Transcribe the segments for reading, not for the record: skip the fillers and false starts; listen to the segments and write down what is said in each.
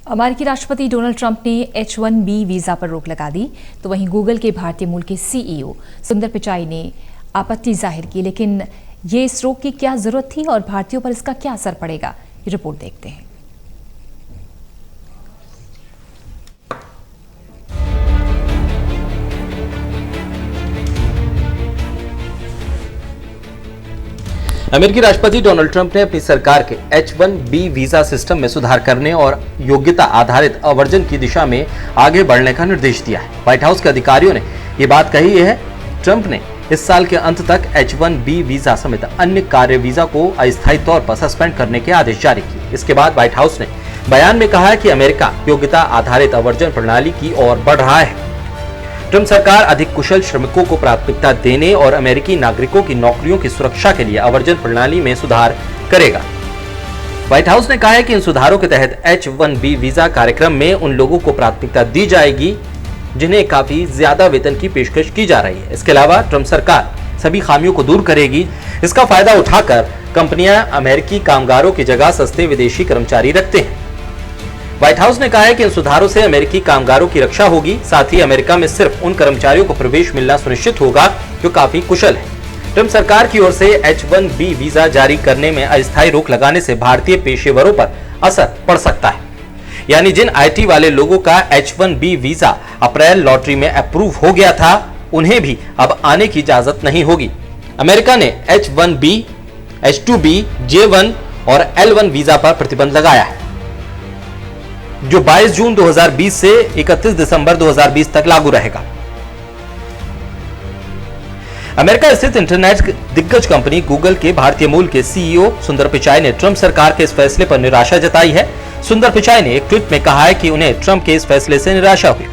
अमेरिकी राष्ट्रपति Donald Trump ने H-1B वीजा पर रोक लगा दी, तो वहीं गूगल के भारतीय मूल के CEO सुंदर पिचाई ने आपत्ति जाहिर की। लेकिन ये इस रोक की क्या जरूरत थी और भारतीयों पर इसका क्या असर पड़ेगा, ये रिपोर्ट देखते हैं। अमेरिकी राष्ट्रपति डोनाल्ड ट्रंप ने अपनी सरकार के H-1B वीजा सिस्टम में सुधार करने और योग्यता आधारित आवर्जन की दिशा में आगे बढ़ने का निर्देश दिया है। व्हाइट हाउस के अधिकारियों ने ये बात कही है। ट्रंप ने इस साल के अंत तक H-1B वीजा समेत अन्य कार्य वीजा को अस्थायी तौर पर सस्पेंड करने के आदेश जारी किए। इसके बाद व्हाइट हाउस ने बयान में कहा है कि अमेरिका योग्यता आधारित आवर्जन प्रणाली की ओर बढ़ रहा है। ट्रंप सरकार अधिक कुशल श्रमिकों को प्राथमिकता देने और अमेरिकी नागरिकों की नौकरियों की सुरक्षा के लिए आवर्जन प्रणाली में सुधार करेगा। व्हाइट हाउस ने कहा है कि इन सुधारों के तहत H-1B वीजा कार्यक्रम में उन लोगों को प्राथमिकता दी जाएगी जिन्हें काफी ज्यादा वेतन की पेशकश की जा रही है। इसके अलावा ट्रंप सरकार सभी खामियों को दूर करेगी। इसका फायदा उठाकर कंपनियां अमेरिकी कामगारों की जगह सस्ते विदेशी कर्मचारी रखते हैं। व्हाइट हाउस ने कहा है कि इन सुधारों से अमेरिकी कामगारों की रक्षा होगी। साथ ही अमेरिका में सिर्फ उन कर्मचारियों को प्रवेश मिलना सुनिश्चित होगा जो काफी कुशल है। ट्रंप सरकार की ओर से H-1B वीजा जारी करने में अस्थायी रोक लगाने से भारतीय पेशेवरों पर असर पड़ सकता है। यानी जिन IT वाले लोगों का H-1B वीजा अप्रैल लॉटरी में अप्रूव हो गया था, उन्हें भी अब आने की इजाजत नहीं होगी। अमेरिका ने H-1B, H-2B, J-1 और L-1 वीजा पर प्रतिबंध लगाया है, जो 22 जून 2020 से 31 दिसंबर 2020 तक लागू रहेगा। अमेरिका स्थित इंटरनेट दिग्गज कंपनी गूगल के भारतीय मूल के CEO सुंदर पिचाई ने ट्रंप सरकार के इस फैसले पर निराशा जताई है। सुंदर पिचाई ने एक ट्वीट में कहा है कि उन्हें ट्रंप के इस फैसले से निराशा हुई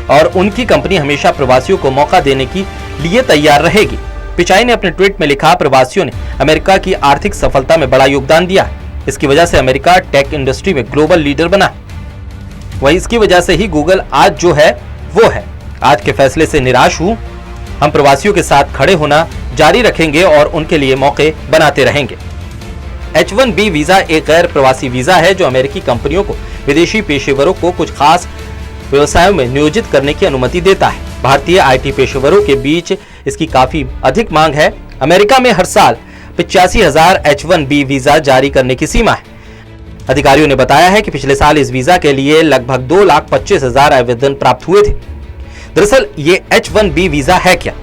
और उनकी कंपनी हमेशा प्रवासियों को मौका देने के लिए तैयार रहेगी। पिचाई ने अपने ट्वीट में लिखा, प्रवासियों ने अमेरिका की आर्थिक सफलता में बड़ा योगदान दिया। इसकी वजह से अमेरिका टेक इंडस्ट्री में ग्लोबल लीडर बना। वही इसकी वजह से ही गूगल आज जो है वो है। आज के फैसले से निराश हूं। हम प्रवासियों के साथ खड़े होना जारी रखेंगे और उनके लिए मौके बनाते रहेंगे। H-1B वीजा एक गैर प्रवासी वीजा है जो अमेरिकी कंपनियों को विदेशी पेशेवरों को कुछ खास व्यवसायों में नियोजित करने की अनुमति देता है। भारतीय IT पेशेवरों के बीच इसकी काफी अधिक मांग है। अमेरिका में हर साल 85,000 H-1B वीजा जारी करने की सीमा है। अधिकारियों ने बताया है कि पिछले साल इस वीजा के लिए लगभग 2,25,000 आवेदन प्राप्त हुए थे। दरअसल ये H-1B वीजा है क्या?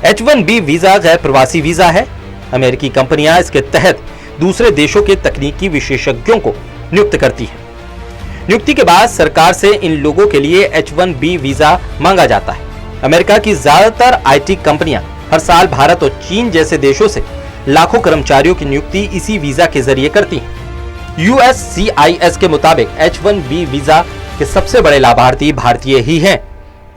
H-1B वीजा गैर प्रवासी वीजा है। अमेरिकी कंपनियां इसके तहत दूसरे देशों के तकनीकी विशेषज्ञों को नियुक्त करती है। नियुक्ति के बाद सरकार से इन लोगों के लिए H-1B वीजा मांगा जाता है। अमेरिका की ज्यादातर IT कंपनियां हर साल भारत और चीन जैसे देशों से लाखों कर्मचारियों की नियुक्ति इसी वीजा के जरिए करती है। USCIS के मुताबिक H-1B वीजा के सबसे बड़े लाभार्थी भारतीय ही हैं।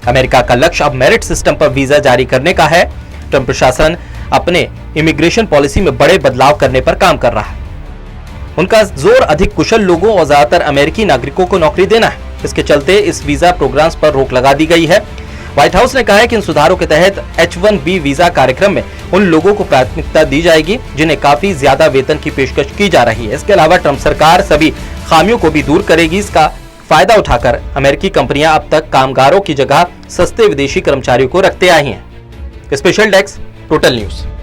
अमेरिका का लक्ष्य अब मेरिट सिस्टम पर वीजा जारी करने का है। ट्रंप प्रशासन अपने इमिग्रेशन पॉलिसी में बड़े बदलाव करने पर काम कर रहा है। उनका जोर अधिक कुशल लोगों और ज्यादातर अमेरिकी नागरिकों को नौकरी देना है। इसके चलते इस वीजा प्रोग्राम्स पर रोक लगा दी गई है। व्हाइट हाउस ने कहा है कि इन सुधारों के तहत H-1B वीजा कार्यक्रम में उन लोगों को प्राथमिकता दी जाएगी जिन्हें काफी ज्यादा वेतन की पेशकश की जा रही है। इसके अलावा ट्रंप सरकार सभी खामियों को भी दूर करेगी। इसका फायदा उठाकर अमेरिकी कंपनियां अब तक कामगारों की जगह सस्ते विदेशी कर्मचारियों को रखते आई हैं। Special desk, total news.